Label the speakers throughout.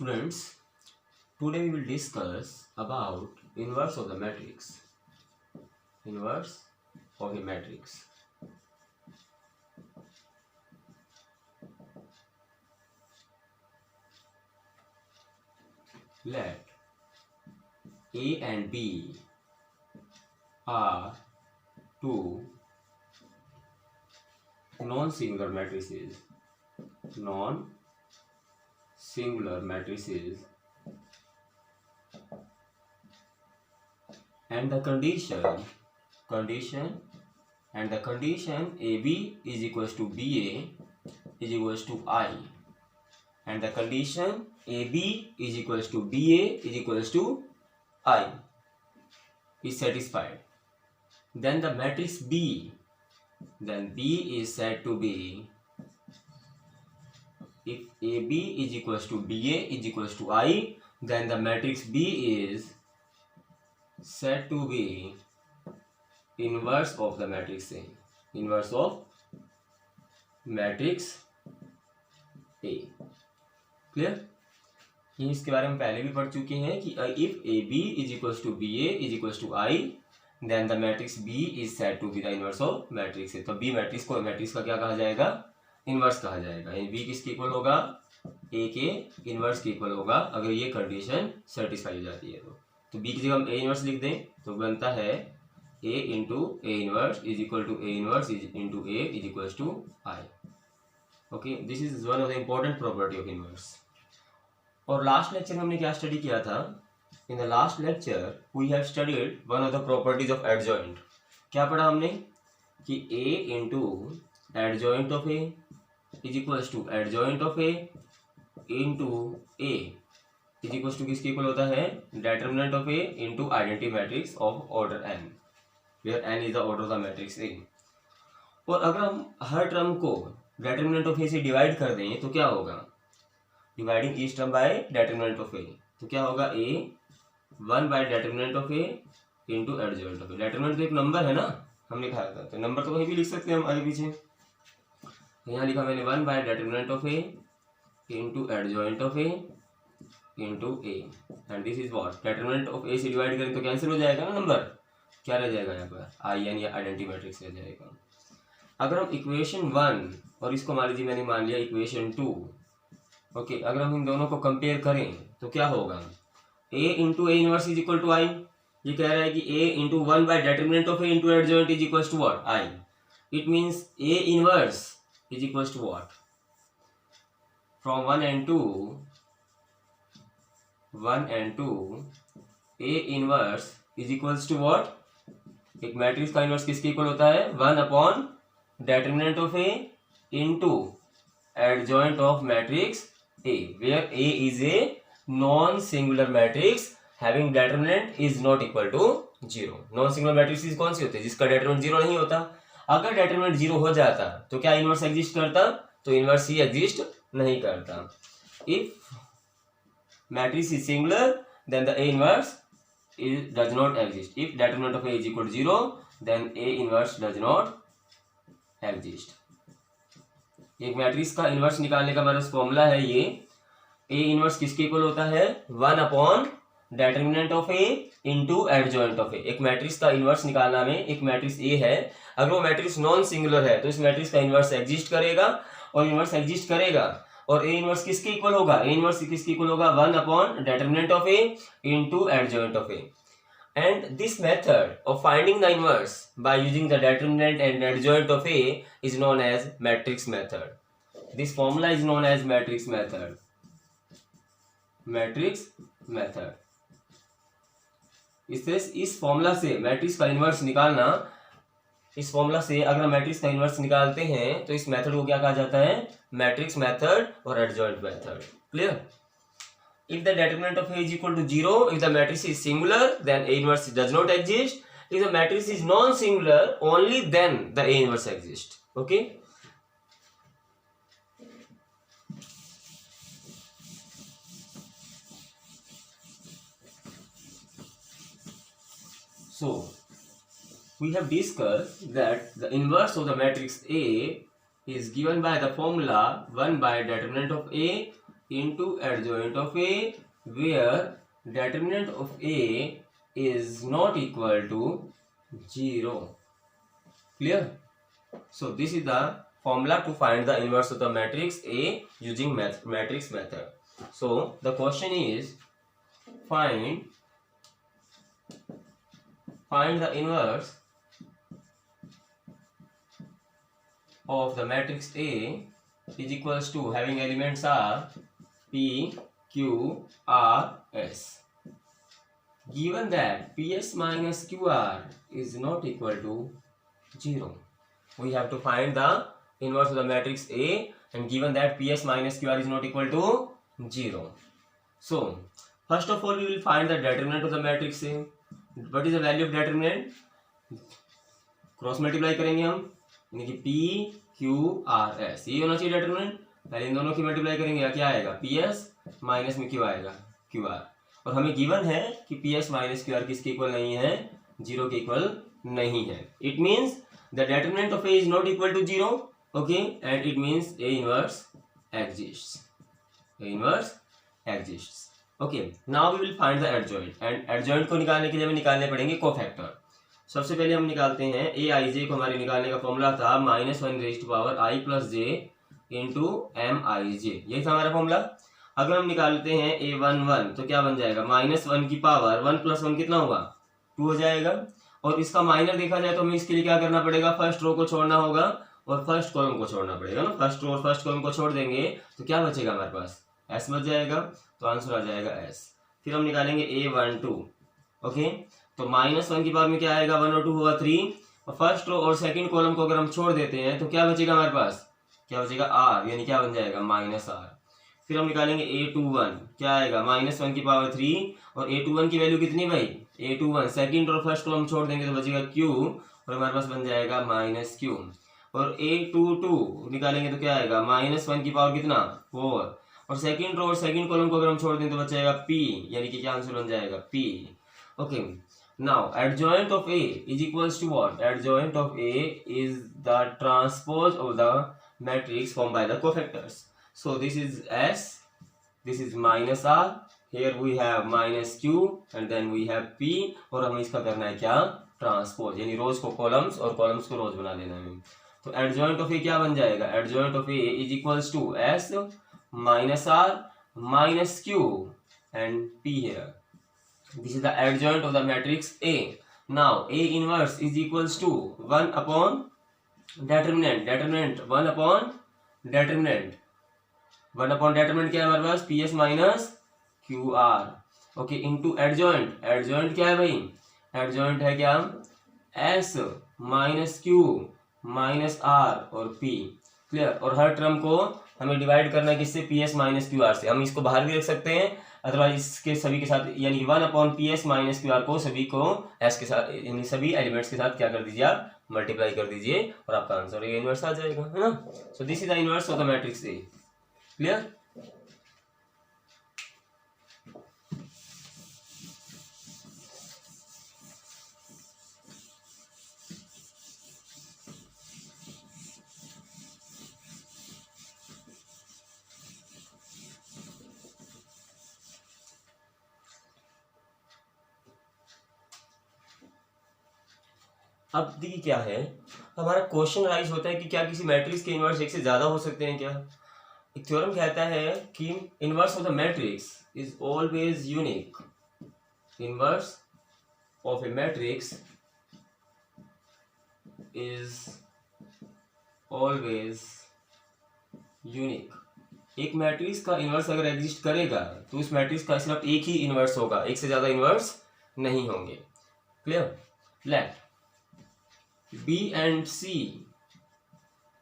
Speaker 1: Students, today we will discuss about inverse of the matrix. Inverse of a matrix. Let A and B are two non-singular matrices. Non-singular matrices, and the condition AB is equals to BA is equals to I, and the condition AB is equals to BA is equals to I is satisfied. Then the matrix B, then B is said to be, if AB is equals to BA is equals to I, then the matrix B is said to be inverse of the matrix A. Inverse of matrix A. Clear? ये इसके बारे में पहले भी पढ़ चुके हैं कि if AB is equals to BA is equals to I, then the matrix B is said to be the inverse of matrix A. तो B मैट्रिक्स को मैट्रिक्स का क्या कहा जाएगा? इनवर्स कहा जाएगा. यानी B किसके इक्वल होगा? A के इनवर्स के इक्वल होगा अगर ये कंडीशन सेटिस्फाई हो जाती है तो B की जगह हम A इनवर्स लिख दें तो बनता है A into A inverse is equal to A inverse into A is equals to I. Okay, this is one of the important property of inverse. और लास्ट लेक्चर में हमने क्या स्टडी किया था? In the last lecture we have studied one of the properties of adjoint. क्या पढ़ा हमने? कि A into adjoint of A is equals to adjoint of A into A is equals to किसके इक्वल होता है? Determinant of A into identity matrix of order n, where n is the order of the matrix A. और अगर हम हर term को determinant of A से divide कर दें तो क्या होगा? Dividing each term by determinant of A, तो क्या होगा? A 1 by determinant of A into adjoint of A. Determinant तो एक नंबर है ना, हमने लिखा था, तो नंबर तो कहीं भी लिख सकते हैं हम आगे पीछे. यहाँ लिखा मैंने 1 by determinant of A into adjoint of A into A, and this is what? Determinant of A से डिवाइड करें तो कैंसिल हो जाएगा ना नंबर. क्या रह जाएगा यहाँ पर? IN या आइडेंटिटी मैट्रिक्स रह जाएगा. अगर हम इक्वेशन 1 और इसको मान लीजिए मैंने मान लिया इक्वेशन 2, ओके, अगर हम इन दोनों को कंपेयर करें तो क्या होगा? A into A inverse is equal to I. ये कह रहा है कि A into 1 by determinant of A into adjoint is equal to what? I. It means A inverse is equal to what? From 1 and 2 A inverse is equals to what? एक matrix का inverse किसके equal होता है? 1 upon determinant of A into adjoint of matrix A, where A is a non-singular matrix having determinant is not equal to 0. non-singular matrices कौन सी होती है? जिसका determinant 0 नहीं होता. अगर determinant 0 हो जाता तो क्या इनवर्स एग्जिस्ट करता? तो इनवर्स ही एग्जिस्ट नहीं करता. If matrix is singular, then the A inverse does not exist. If determinant of A is equal to 0, then A inverse does not exist. एक मैट्रिक्स का इनवर्स निकालने का हमारा फॉर्मूला है ये. A इनवर्स किसके इक्वल होता है? 1 upon determinant of A into adjoint of A. एक मैट्रिक्स का इनवर्स निकालना में, एक मैट्रिक्स A है, अगर वो मैट्रिक्स नॉन सिंगुलर है तो इस मैट्रिक्स का इनवर्स एग्जिस्ट करेगा, और इनवर्स एग्जिस्ट करेगा और A इनवर्स किसके इक्वल होगा? A इनवर्स किसके इक्वल होगा? 1 upon determinant of A into adjoint of A. And this method of finding the inverse by using the determinant and adjoint of A is known as matrix method. This formula is known as matrix method. Matrix method. इस formula से matrix का inverse निकालना, इस formula से अगर हम matrix का inverse निकालते हैं तो इस मेथड को क्या कहा जाता है? मैट्रिक्स मेथड और adjoint method. Clear? If the determinant of A is equal to 0, if the matrix is singular, then A inverse does not exist. If the matrix is non-singular, only then the A inverse exists. Okay? So, we have discussed that the inverse of the matrix A is given by the formula 1 by determinant of A into adjoint of A where determinant of A is not equal to 0. Clear? So this is the formula to find the inverse of the matrix A using matrix method. So the question is find the inverse of the matrix A is equals to having elements are P, Q, R, S. Given that PS minus QR is not equal to 0, we have to find the inverse of the matrix A, and given that PS minus QR is not equal to 0. So, first of all, we will find the determinant of the matrix A. What is the value of determinant? Cross multiply करेंगे हम, यानी कि P, Q, R, S. ये होना चाहिए determinant. पहले इन दोनों की मल्टीप्लाई करेंगे, क्या आएगा? PS माइनस में Q आएगा, QR. और हमें गिवन है कि PS माइनस QR किसके इक्वल नहीं है? 0 के इक्वल नहीं है. It means the determinant of A is not equal to 0. Okay, and it means A inverse exists. A inverse exists. Okay, now we will find the adjoint. And adjoint को निकालने के लिए हमें निकालने पड़ेंगे कोफैक्टर. सबसे पहले हम निकालते हैं ए आई जे को. हमारे निकालने का फॉर्मूला था -1 / i + j × m_i_j. यही था हमारा फॉर्मूला. अगर हम निकालते हैं a11 तो क्या बन जाएगा? -1 की पावर 1 + 1 कितना होगा? 2 हो जाएगा. और इसका माइनर देखा जाए तो हमें इसके लिए क्या करना पड़ेगा? फर्स्ट रो को छोड़ना होगा और फर्स्ट कॉलम को छोड़ना पड़ेगा ना. फर्स्ट रो और फर्स्ट कॉलम को छोड़ देंगे तो क्या बचेगा हमारे पास? s बच जाएगा. तो आंसर आ जाएगा s. फिर हम निकालेंगे a12. ओके, तो -1 की पावर में क्या आएगा? 1 और 2 होगा 3. और फर्स्ट रो और सेकंड कॉलम को अगर हम छोड़ देते हैं तो क्या बचेगा हमारे पास? क्या बचेगा? r, यानी क्या बन जाएगा? -r. फिर हम निकालेंगे a21. क्या आएगा? -1 की पावर 3. और a21 की वैल्यू कितनी भाई? a21 सेकंड और फर्स्ट कॉलम छोड़ देंगे तो बचेगा q, और हमारे पास बन जाएगा -q. और a22 निकालेंगे तो क्या आएगा? -1 की पावर कितना? 4. और सेकंड रो और सेकंड कॉलम को अगर हम छोड़ दें तो बचेगा p, यानी कि क्या आंसर बन जाएगा? p. Okay, now adjoint of A is equals to what? Adjoint of A is the transpose of the matrix formed by the cofactors. So this is S, this is -R, here we have -Q and then we have P. और हमें इसका करना है क्या? Transpose, यानी रोज को columns और columns को रोज बना देना है. तो adjoint of A क्या बन जाएगा? Adjoint of A is equals to S -R -Q and P here. This is the adjoint of the matrix A. Now A inverse is equals to 1 upon determinant. Determinant 1 upon determinant. 1 upon determinant क्या है हमारे पास? PS minus QR. Okay, into adjoint. adjoint क्या है भाई? adjoint है क्या? S -Q -R और P. Clear? और हर टर्म को हमें डिवाइड करना है किससे? PS - QR से. हम इसको बाहर भी रख सकते हैं, अदरवाइज इसके सभी के साथ, यानी 1 अपॉन PS - QR को सभी को S के साथ, यानी सभी एलिमेंट्स के साथ क्या कर दीजिए? आप मल्टीप्लाई कर दीजिए और आपका आंसर ये इनवर्स आ जाएगा, है ना. So this is the inverse of the matrix A. Clear? अब देखिए क्या है, हमारा क्वेश्चन राइज होता है कि क्या किसी मैट्रिक्स के इनवर्स एक से ज्यादा हो सकते हैं क्या? एक थ्योरम कहता है कि inverse of the matrix is always unique. Inverse of A matrix is always unique. एक मैट्रिक्स का इनवर्स अगर एग्जिस्ट करेगा तो उस मैट्रिक्स का सिर्फ एक ही इनवर्स होगा, एक से ज्यादा इनवर्स नहीं होंगे. Clear? Let B and C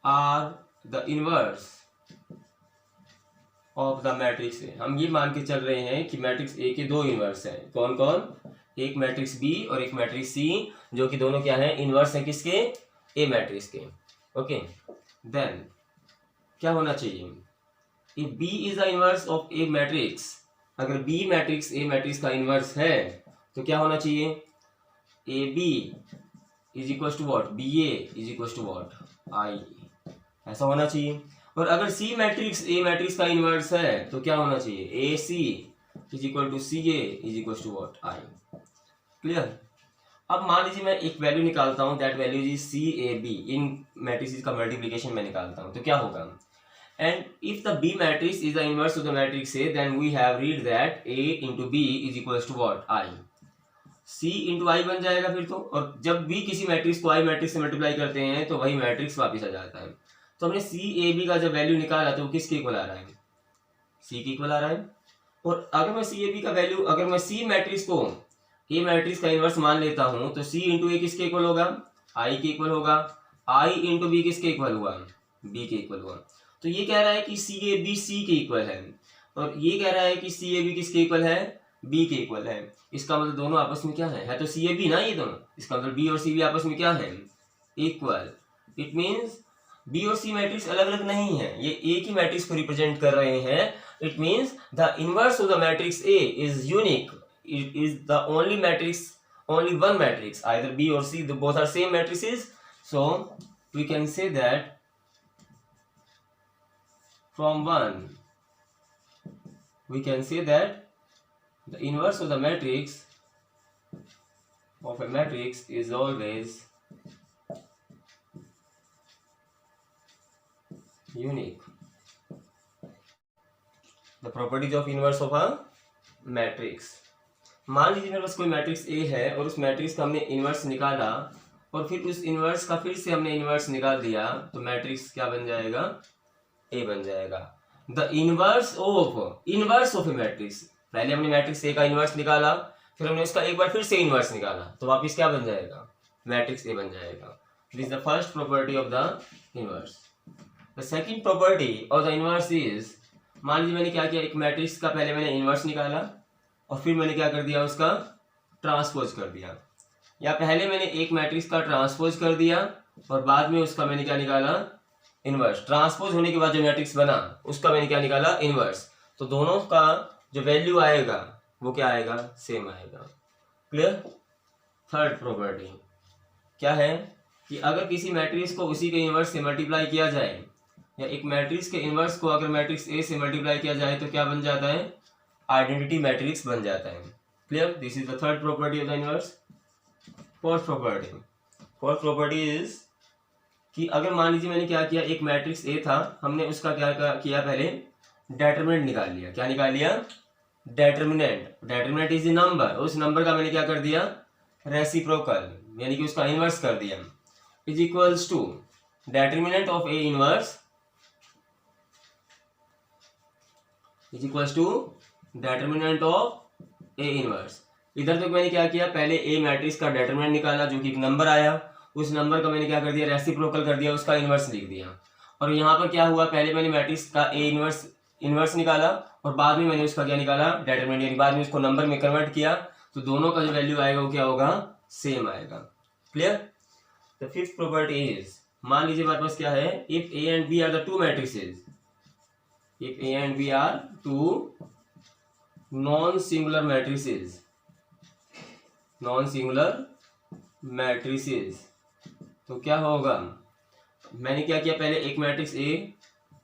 Speaker 1: are the inverse of the matrix A. हम ये मान के चल रहे हैं कि मैट्रिक्स A के दो इनवर्स हैं. कौन कौन? एक मैट्रिक्स B और एक मैट्रिक्स C, जो कि दोनों क्या है? इनवर्स हैं किसके? A मैट्रिक्स के. ओके, देन क्या होना चाहिए? If B is the inverse of A matrix, अगर B मैट्रिक्स A मैट्रिक्स का इनवर्स है तो क्या होना चाहिए? AB is equals to what? BA is equals to what? I. ऐसा होना चाहिए. और अगर सी मैट्रिक्स ए मैट्रिक्स का इनवर्स है तो क्या होना चाहिए, A C is equal to C A is equal to what, I. Clear. अब मान लीजिए मैं एक वैल्यू निकालता हूं, that value is C A B, इन मैट्रिसेस का मल्टीप्लिकेशन मैं निकालता हूं तो क्या होगा, and if the B matrix is the inverse of the matrix A then we have read that A into B is equal to what, I. C into I बन जाएगा फिर तो, और जब भी किसी मैट्रिक्स को आई मैट्रिक्स से मल्टीप्लाई करते हैं तो वही मैट्रिक्स वापस आ जाता है। तो हमने सी ए बी का जब वैल्यू निकाला तो वो किसके इक्वल आ रहा है, सी के इक्वल आ रहा है। और अगर मैं सी ए बी का वैल्यू, अगर मैं सी मैट्रिक्स को ए मैट्रिक्स का इनवर्स मान लेता हूं तो सी इंटू ए किसके इक्वल होगा, आई के इक्वल होगा। आई इंटू बी किसके इक्वल हुआ, बी के इक्वल हुआ। तो ये कह रहा है कि सी ए बी सी के इक्वल है, और ये कह रहा है कि सी ए बी किसके इक्वल है, बी के इक्वल है। इसका मतलब दोनों आपस में क्या है तो सी ए बी ना ये दोनों, इसका मतलब बी और सी बी आपस में क्या है, इक्वल। इट मीन्स बी और सी मैट्रिक्स अलग अलग नहीं है, ये एक ही मैट्रिक्स को रिप्रेजेंट कर रहे हैं। It means the inverse of the matrix A is unique, it is the only matrix, only one matrix, either B or C, both are same matrices. So we can say that from one we can say that the inverse of the matrix of a matrix is always unique. The properties of inverse of a matrix. मान लीजिए मेरे पास कोई matrix A है और उस matrix का हमने inverse निकाला और फिर उस इनवर्स का फिर से हमने इनवर्स निकाल दिया तो मैट्रिक्स क्या बन जाएगा, ए बन जाएगा। The inverse of A matrix, पहले हमने मैट्रिक्स ए का इनवर्स निकाला, फिर हमने उसका एक बार फिर से इनवर्स निकाला तो वापिस क्या बन जाएगा, मैट्रिक्स ए बन जाएगा। This is the first property of the inverse. The second property of the inverse is, मान लीजिए मैंने क्या किया, एक मैट्रिक्स का पहले मैंने इनवर्स निकाला और फिर मैंने क्या कर दिया, उसका ट्रांसपोज कर दिया, या पहले मैंने एक मैट्रिक्स का ट्रांसपोज कर दिया और बाद में उसका मैंने क्या निकाला, इनवर्स। ट्रांसपोज होने के बाद जो मैट्रिक्स बना उसका मैंने क्या निकाला, इनवर्स। तो दोनों का जो वैल्यू आएगा वो क्या आएगा, सेम आएगा। क्लियर। थर्ड प्रॉपर्टी क्या है कि अगर किसी मैट्रिक्स को उसी के इनवर्स से मल्टीप्लाई किया जाए, या एक मैट्रिक्स के इनवर्स को अगर मैट्रिक्स ए से मल्टीप्लाई किया जाए तो क्या बन जाता है, आइडेंटिटी मैट्रिक्स बन जाता है। Clear. This is the third property of the inverse. Fourth property is कि अगर मान लीजिए मैंने क्या किया, एक मैट्रिक्स ए था, हमने उसका क्या किया, पहले डेटर्मिनेंट निकाल लिया। क्या निकाल लिया, डेटर्मिनेंट इज ए नंबर, उस नंबर का मैंने क्या कर दिया, रेसिप्रोकल, यानी कि उसका इनवर्स कर दिया, is equals to determinant of A inverse is equals to determinant of A inverse. इधर तक मैंने क्या किया, पहले ए मैट्रिक्स का डेटर्मिनेंट निकाला जो कि एक नंबर आया, उस नंबर का मैंने क्या कर दिया, रेसिप्रोकल कर दिया, उसका इनवर्स लिख दिया। और यहाँ पर क्या हुआ, पहले मैंने मैट्रिक्स का ए इनवर्स निकाला और बाद में मैंने उसका क्या निकाला, डेटर्मिनेंट, यानी बाद में उसको नंबर में कन्वर्ट किया, तो दोनों का जो वैल्यू आएगा वो क्या होगा, सेम आएगा। Clear. The fifth property is, मान लीजिए हमारे पास क्या है, if A and B are the two matrices, if A and B are two non-singular matrices, तो क्या होगा, मैंने क्या किया, पहले एक मैट्रिक्स A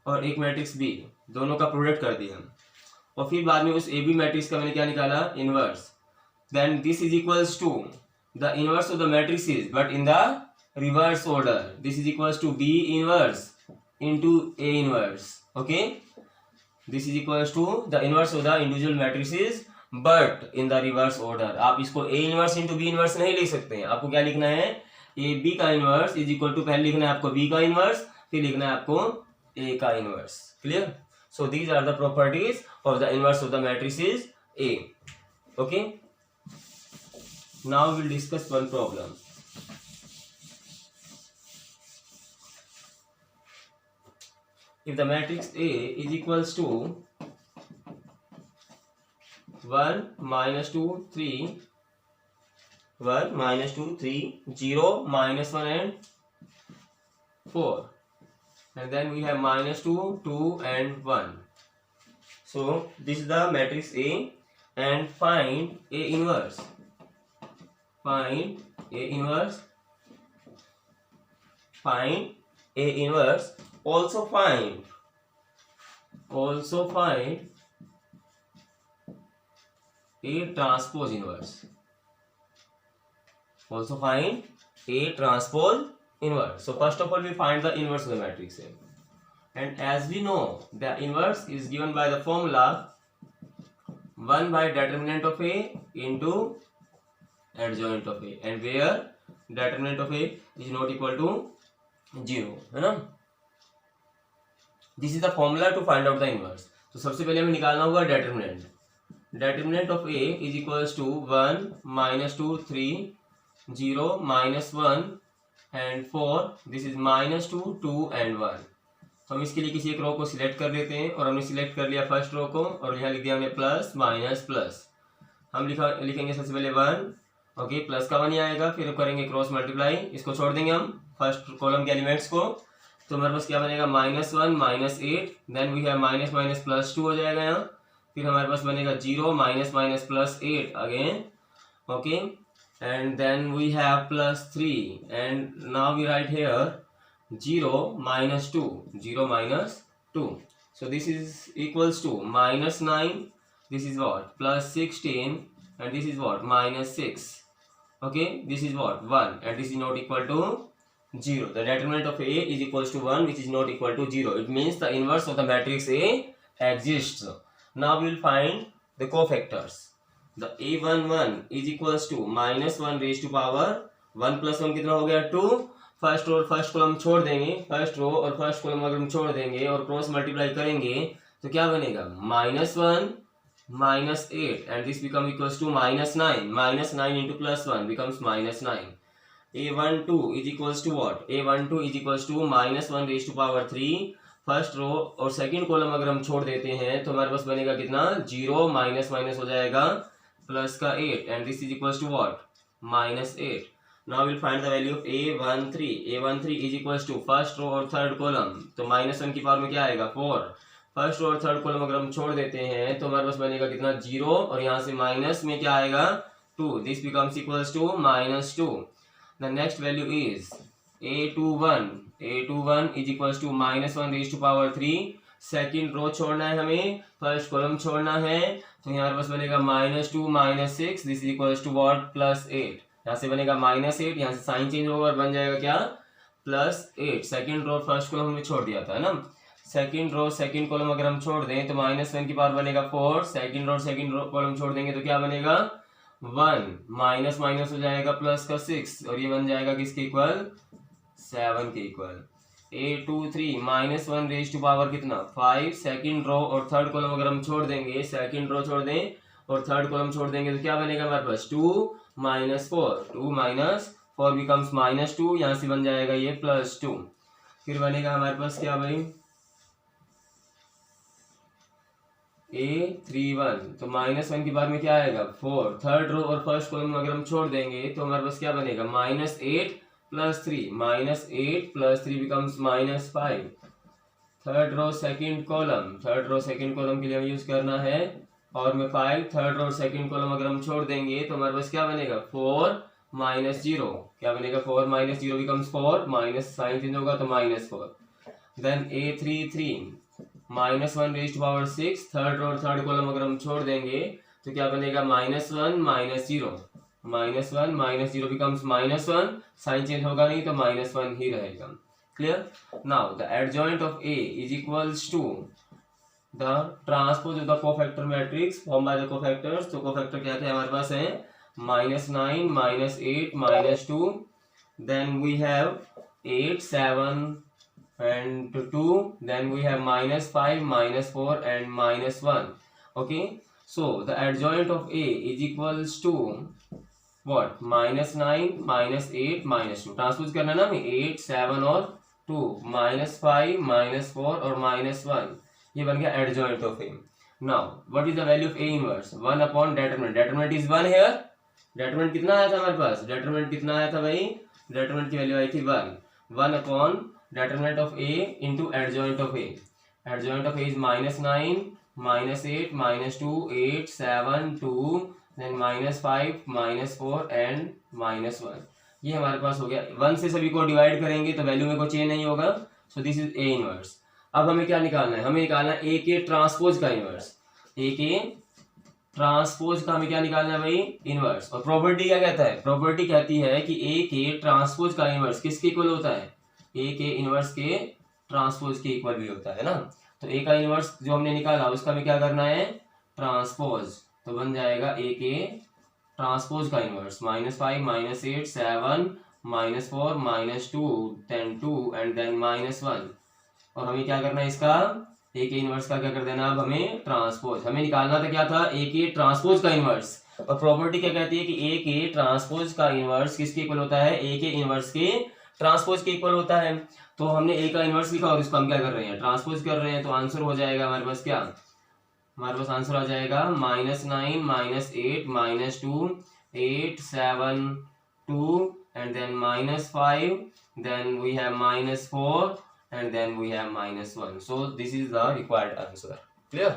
Speaker 1: और एक मैट्रिक्स B दोनों का प्रोडक्ट कर दिया और फिर बाद में उस ए बी मैट्रिक्स का मैंने क्या निकाला, inverse. Then this is equals to the inverse of the matrices but in the reverse order. This is equals to B inverse into A inverse. Okay, this is equals to the inverse of the individual matrices but in the reverse order. आप इसको A inverse into B inverse नहीं लिख सकते हैं, आपको क्या लिखना है, ए बी का इनवर्स इज इक्वल टू, पहले लिखना है आपको B का इनवर्स, फिर लिखना है आपको A का inverse. Clear. So these are the properties of the inverse of the matrices A. Okay, now will discuss one problem. If the matrix A is equals to 1 minus 2 3 1 minus 2 3 0 minus 1 and 4, and then we have minus 2 2 and 1. So this is the matrix A, and find A inverse. Find A inverse. Find A inverse. Also find also find a transpose inverse. Also find a transpose inverse. So first of all we find the inverse of the matrix A, and as we know the inverse is given by the formula 1 by determinant of A into adjoint of A, and where determinant of A is not equal to 0, है ना. This is the formula to find out the inverse. तो सबसे पहले हमें निकालना होगा determinant. Determinant of A is equals to 1 -2 3 0 -1 and 4. This is -2 2 and 1. तो हम इसके लिए किसी एक रो को सिलेक्ट कर लेते हैं, और हमने सिलेक्ट कर लिया फर्स्ट रो को, और यहाँ लिख दिया हमने प्लस माइनस प्लस. हम लिखेंगे सबसे पहले 1. ओके, प्लस का 1 ही आएगा, फिर करेंगे क्रॉस मल्टीप्लाई, इसको छोड़ देंगे हम फर्स्ट कॉलम के एलिमेंट्स को. तो हमारे पास क्या बनेगा -1 -8, then we have minus minus plus 2 हो जाएगा यहाँ. फिर हमारे पास बनेगा 0 minus minus plus 8 again. Okay, and then we have +3, and now we write here 0 -2, 0 -2. So this is equals to -9. This is what? +16, and this is what? -6. Okay, this is what? 1, and this is not equal to 0. The determinant of A is equals to 1, which is not equal to 0. It means the inverse of the matrix A exists. Now we will find the cofactors. The A11 is equals to -1 raised to power 1 + 1 कितना हो गया 2. First row और first column छोड़ देंगे, first row और first column अगर हम छोड़ देंगे और क्रॉस मल्टीप्लाई करेंगे तो क्या बनेगा -1 -8, and this become equals to -9. -9 into +1 becomes -9. A12 is equals to what? A12 is equals to -1 raised to power 3. First row और सेकंड कॉलम अगर हम छोड़ देते हैं तो हमारे पास बनेगा कितना 0 माइनस माइनस हो जाएगा प्लस का 8, and this is equals to what -8. Now will find the value of A13. A13 is equals to first row और थर्ड कॉलम, तो -1 की पावर में क्या आएगा 4. फर्स्ट रो और थर्ड कॉलम अगर हम छोड़ देते हैं तो हमारे पास बनेगा कितना 0, और यहाँ से माइनस में क्या आएगा 2. This becomes equals to -2. The next value is A21. A21 is equals to -1 raised to power 3. Second row छोड़ना है हमें, फर्स्ट कॉलम छोड़ना है, तो यहाँ पर बस बनेगा -2 -6. This is equals to what +8. यहाँ से बनेगा -8, यहाँ से साइन चेंज होगा और बन जाएगा क्या +8. सेकेंड रो फर्स्ट कॉलम हमने छोड़ दिया था ना. सेकेंड रो सेकेंड कॉलम अगर हम छोड़ दें तो -1 की पावर बनेगा 4. सेकेंड रो कॉलम छोड़ देंगे तो क्या बनेगा 1. माइनस माइनस हो जाएगा प्लस का 6, और ये बन जाएगा किसके इक्वल 7 के equal. A23 -1 raise to power कितना 5. सेकंड रो और थर्ड कॉलम अगर हम छोड़ देंगे, सेकंड रो छोड़ दें और थर्ड कॉलम छोड़ देंगे तो क्या बनेगा हमारे पास 2 - 4. 2 - 4 बिकम्स -2. यहाँ से बन जाएगा ये +2. फिर बनेगा हमारे पास क्या भाई A31, तो -1 की बार में क्या आएगा 4. थर्ड रो और फर्स्ट कॉलम अगर हम छोड़ देंगे तो हमारे पास क्या बनेगा -8 + 3. -8 + 3 becomes -5. Third row second column के लिए हमें यूज करना है और में 5. थर्ड रो सेकंड कॉलम अगर हम छोड़ देंगे तो हमारे पास क्या बनेगा 4 - 0. क्या बनेगा 4 - 0 बिकम्स 4. माइनस साइन चेंज होगा तो -4. Then A33 -1 raise to power 6. Third row और थर्ड कॉलम अगर हम छोड़ देंगे तो क्या बनेगा -1 - 0. -1 - 0 बिकम्स -1. साइन चेंज होगा नहीं तो -1 ही रहेगा. Clear. Now the adjoint of A is equals to the transpose of the cofactor matrix form by the cofactors. तो कोफैक्टर क्या थे हमारे पास है -9 -8 -2. Then we have 8 7 and 2. Then we have -5 -4 and -1. Okay, so the adjoint of A is equals to what -9 -8 -2. Transpose करना ना हमें 8 7 और 2 -5 -4 और -1. ये बन गया adjoint of A. Now what is the value of A inverse? 1 upon determinant. Determinant is 1 here. determinant कितना आया था हमारे पास, determinant कितना आया था भाई, determinant की वैल्यू आई थी 1. 1 upon determinant of A into adjoint of A. Adjoint of A is -9 -8 -2 8 7 2, then -5 -4 and -1. ये हमारे पास हो गया. 1 से सभी को डिवाइड करेंगे तो वैल्यू में कोई चेंज नहीं होगा. So this is A inverse. अब हमें क्या निकालना है, हमें निकालना है ए के ट्रांसपोज का इनवर्स। ए के ट्रांसपोज का हमें क्या निकालना है भाई, इनवर्स। और प्रॉपर्टी क्या कहता है, प्रॉपर्टी कहती है कि ए के ट्रांसपोज का इनवर्स किसके इक्वल होता है, ए के इनवर्स के ट्रांसपोज के इक्वल भी होता है ना। तो ए का इनवर्स जो हमने निकाला उसका हमें क्या करना है, ट्रांसपोज। तो बन जाएगा ए के ट्रांसपोज का इनवर्स -5 -8 7 -4 -2 10 2 एंड देन -1। और हमें क्या करना है, इसका ए के इनवर्स का क्या कर देना, अब हमें ट्रांसपोज। हमें निकालना था क्या था, ए के ट्रांसपोज का इनवर्स। और प्रॉपर्टी क्या कहती है कि ए के ट्रांसपोज का इनवर्स किसके इक्वल होता है, ए के इनवर्स के ट्रांसपोज के इक्वल होता है। तो हमने ए का इनवर्स लिखा और इसको हम क्या कर रहे हैं, ट्रांसपोज कर रहे हैं। तो आंसर हो जाएगा हमारे पास क्या, हमारे पास आंसर आ जाएगा -9 -8 -2 8 7 2 and then -5, then we have -4 and then we have -1. So this is the required answer. Clear?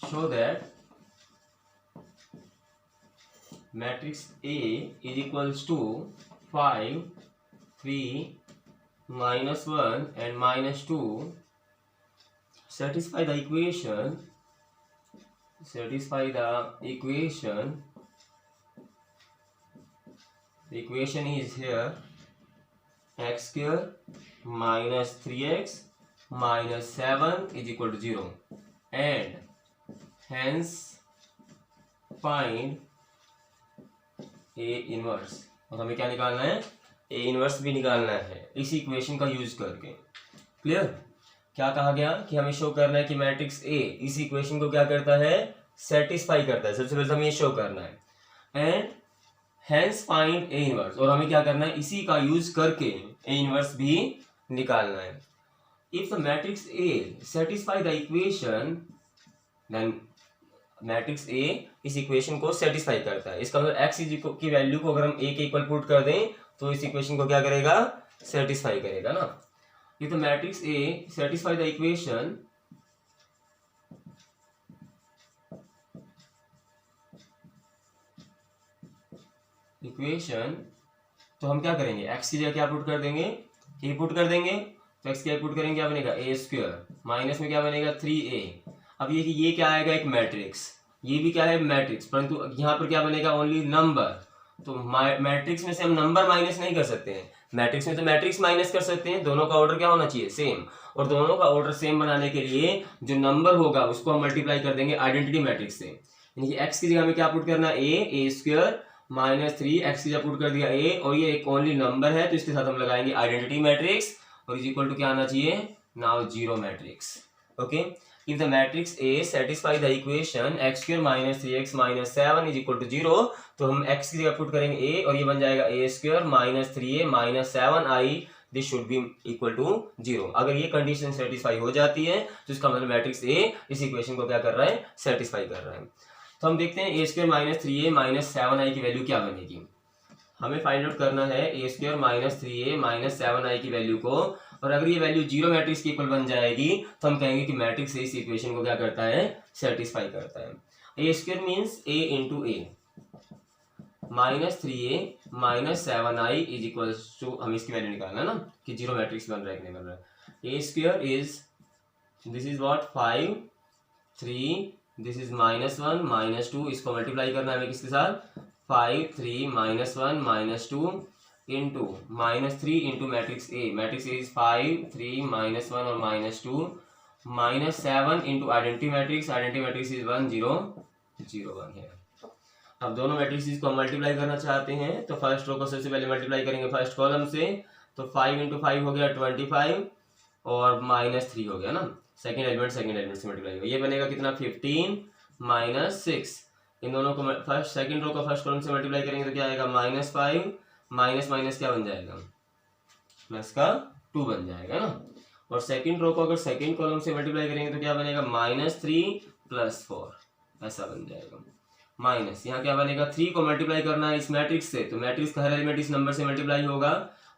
Speaker 1: Show that matrix A is equals to 5 3 -1 and -2 satisfy the equation the equation is here x square minus 3x minus 7 is equal to 0 and hence find A inverse. और हमें क्या निकालना है, A inverse भी निकालना है इस equation का यूज करके। क्लियर? क्या कहा गया कि हमें शो करना है कि मैट्रिक्स A इस इक्वेशन को क्या करता है, सेटिस्फाई करता है। सबसे पहले हमें ये शो करना है and hence find A inverse. और हमें क्या करना है, इसी का यूज करके A इनवर्स भी निकालना है। If the matrix A satisfy the equation then matrix A इस इक्वेशन को सेटिस्फाई करता है। इसका मतलब एक्स की वैल्यू को अगर हम ए के इक्वल पुट कर दें तो इस इक्वेशन को क्या करेगा, सेटिस्फाई करेगा ना। ये तो matrix A satisfy the equation तो हम क्या करेंगे, एक्स की जगह क्या पुट कर देंगे, ए पुट कर देंगे। तो एक्स की जगह पुट करेंगे क्या बनेगा, ए स्क्वायर माइनस में क्या बनेगा 3a। अब ये क्या आएगा, एक मैट्रिक्स, ये भी क्या है मैट्रिक्स, परंतु यहाँ पर क्या बनेगा ओनली नंबर। तो मैट्रिक्स में से हम नंबर माइनस नहीं कर सकते हैं, मैट्रिक्स में तो मैट्रिक्स माइनस कर सकते हैं। दोनों का ऑर्डर क्या होना चाहिए, सेम। और दोनों का ऑर्डर सेम बनाने के लिए जो नंबर होगा उसको हम मल्टीप्लाई कर देंगे आइडेंटिटी मैट्रिक्स से। यानी कि एक्स की जगह में क्या पुट करना है, ए स्क्वायर माइनस 3, एक्स की जगह पुट कर दिया ए, और ये एक ओनली नंबर है तो इसके साथ हम लगाएंगे आइडेंटिटी मैट्रिक्स, और इज इक्वल टू क्या आना चाहिए, now zero matrix. Okay, if the matrix A satisfy the equation x square minus 3x minus 7 is equal to 0, तो हम x की जगह पुट करेंगे a और ये बन जाएगा a square minus 3a minus 7i, this should be equal to 0। अगर ये कंडीशन सेटिस्फाई हो जाती है तो इसका मतलब मैट्रिक्स A इस इक्वेशन को क्या कर रहा है, सेटिस्फाई कर रहा है। तो हम देखते हैं a square minus 3a minus 7i की वैल्यू क्या बनेगी। हमें फाइंड आउट करना है a square minus 3a minus 7i की वैल्यू को, और अगर ये वैल्यू जीरो मैट्रिक्स की इक्वल बन जाएगी तो हम कहेंगे कि मैट्रिक्स इस इक्वेशन को क्या करता है, सेटिस्फाई करता है। A square means a into A minus 3a minus 7i is equal to, हमें इसकी वैल्यू निकालना है ना कि जीरो मैट्रिक्स बन रहा है कि नहीं बन रहा है। A square is this is what 5 3, this is -1 -2, इसको मल्टीप्लाई करना है हमें किसके साथ, 5 3 -1 -2 into -3 into matrix A, matrix A is 5 3 -1 और -2 -7 इंटू आइडेंटिटी मैट्रिक्स इज 1 0 0 1 है। अब दोनों मैट्रिक्स को मल्टीप्लाई करना चाहते हैं तो फर्स्ट रो को सबसे पहले मल्टीप्लाई करेंगे फर्स्ट कॉलम से, तो 5 इंटू 5 हो गया 25 और -3 हो गया ना, सेकेंड एलिमेंट से मल्टीप्लाई होगा, ये बनेगा कितना 15 -6 इन दोनों को फर्स्ट सेकंड रो को फर्स्ट कॉलम से मल्टीप्लाई करेंगे तो क्या आएगा -5 माइनस माइनस क्या बन जाएगा प्लस का 2 बन जाएगा ना। और सेकंड रो को अगर सेकंड कॉलम से मल्टीप्लाई करेंगे तो क्या बनेगा -3 + 4 ऐसा बन जाएगा। माइनस यहाँ क्या बनेगा 3 को मल्टीप्लाई करना है इस मैट्रिक्स से, तो मैट्रिक्स का हर एलिमेंट इस नंबर से मल्टीप्लाई होगा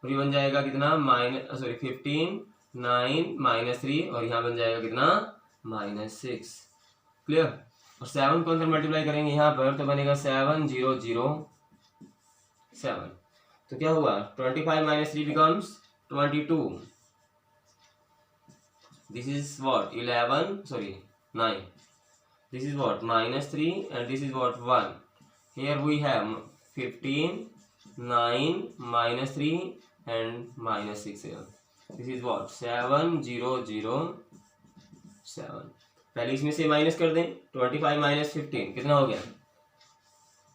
Speaker 1: और ये बन जाएगा कितना 15 9 -3 और यहाँ बन जाएगा कितना -6। क्लियर। और 7 को अंदर मल्टीप्लाई करेंगे यहाँ पर तो बनेगा 7 0 0 7। तो क्या हुआ 25 - 3 becomes 22। This is what 9। This is what -3 and this is what 1। Here we have 15 9 -3 and -6 here। This is what 7 0 0 7। पहले इसमें से माइनस कर दें 25 - 15 कितना हो गया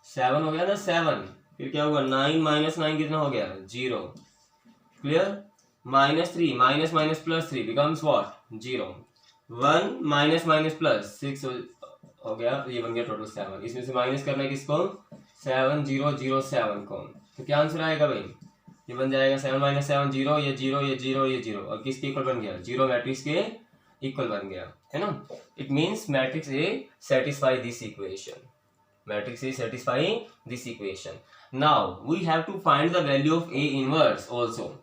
Speaker 1: 7 हो गया ना 7। फिर क्या हुआ 9 - 9 कितना हो गया 0। Clear. -3 minus minus plus 3 becomes what 0। 1 minus minus plus 6 हो गया, ये बन गया टोटल 7। इसमें से माइनस करना है किसको 7 0 0 7 को। तो क्या आंसर आएगा भाई ये बन जाएगा 7 - 7 0 ये 0 ये 0 ये 0 और किसके इक्वल बन गया 0 मैट्रिक्स के इक्वल बन गया है ना। It means matrix A satisfy this equation. Matrix A satisfy this equation. Now we have to find the value of A inverse also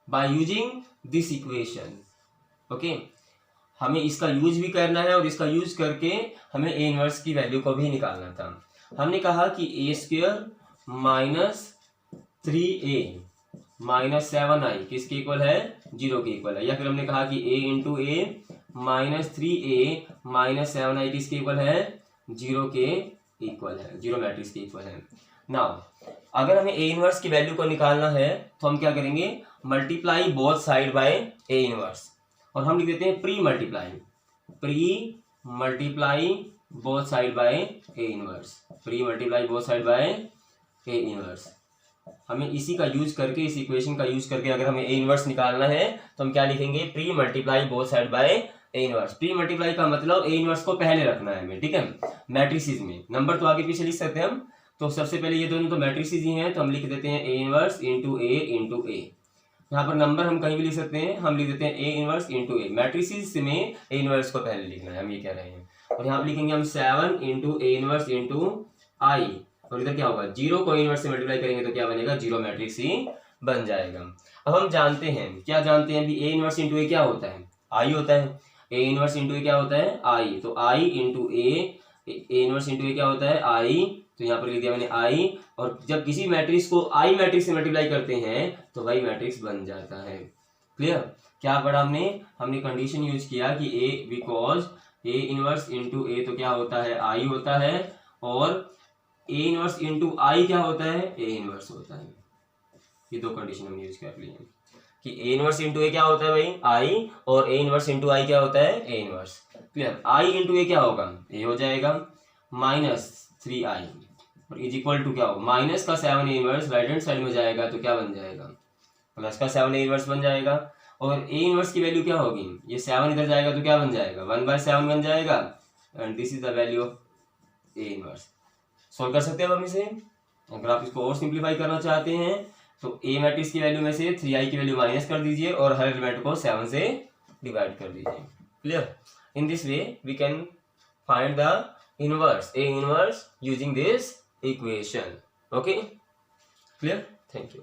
Speaker 1: by using this equation. Okay, हमें इसका use भी करना है और इसका यूज करके हमें ए इनवर्स की वैल्यू को भी निकालना था। हमने कहा कि a² - 3a - 7i किसके इक्वल है 0 के इक्वल है। या फिर हमने कहा कि a × a - 3a - 7i किसके इक्वल है 0 के इक्वल है, 0 मैट्रिक्स के इक्वल है। नाउ अगर हमें ए इनवर्स की वैल्यू को निकालना है तो हम क्या करेंगे multiply both side by A inverse और हम लिख देते हैं pre multiply both side by A inverse. Pre multiply both side by A inverse. हमें इसी का यूज करके इस इक्वेशन का यूज करके अगर हमें ए इनवर्स निकालना है तो हम क्या लिखेंगे pre multiply both side by A inverse. Pre multiply का मतलब ए इनवर्स को पहले रखना है हमें, ठीक है। मैट्रिसेस में नंबर तो आगे पीछे लिख सकते हैं हम, तो सबसे पहले ये दोनों तो मैट्रिसेस ही हैं तो हम लिख देते हैं ए इनवर्स × a × a। यहाँ पर नंबर हम कहीं भी लिख सकते हैं, हम लिख देते हैं ए इनवर्स × a। मैट्रिसेस में ए इनवर्स को पहले लिखना है, हम ये कह रहे हैं। और यहाँ पर लिखेंगे हम 7 × a इनवर्स × i और इधर क्या होगा 0 को इनवर्स से मल्टीप्लाई करेंगे तो क्या बनेगा 0 मैट्रिक्स ही बन जाएगा। अब हम जानते हैं क्या जानते हैं ए इनवर्स × a क्या होता है i होता है। ए इनवर्स × a क्या होता है i, तो i × a, A inverse × a क्या होता है i, तो यहाँ पर लिख दिया मैंने i। और जब किसी मैट्रिक्स को i मैट्रिक्स से मल्टीप्लाई करते हैं तो वही मैट्रिक्स बन जाता है। क्लियर। क्या पढ़ा हमने कंडीशन यूज किया कि a because A inverse × a तो क्या होता है i होता है और ए इनवर्स × i क्या होता है ए इनवर्स होता है। ये दो कंडीशन हमने यूज कर ली है कि ए इनवर्स × a क्या होता है भाई i और ए इनवर्स × i क्या होता है A inverse. Clear. i × a क्या होगा a हो जाएगा -3i और इज इक्वल टू क्या होगा माइनस का 7 A inverse right hand side में जाएगा तो क्या बन जाएगा प्लस का 7 ए इनवर्स बन जाएगा। और ए इनवर्स की वैल्यू क्या होगी ये 7 इधर जाएगा तो क्या बन जाएगा 1/7 बन जाएगा and this is the value of A inverse. Solve कर सकते हैं अब हम इसे। अगर आप इसको और सिंप्लीफाई करना चाहते हैं तो ए मैट्रिक्स की वैल्यू में से 3i की वैल्यू माइनस कर दीजिए और हर एलिमेंट को 7 से डिवाइड कर दीजिए। Clear. In this way we can find the inverse A inverse using this equation. Okay, clear? Thank you.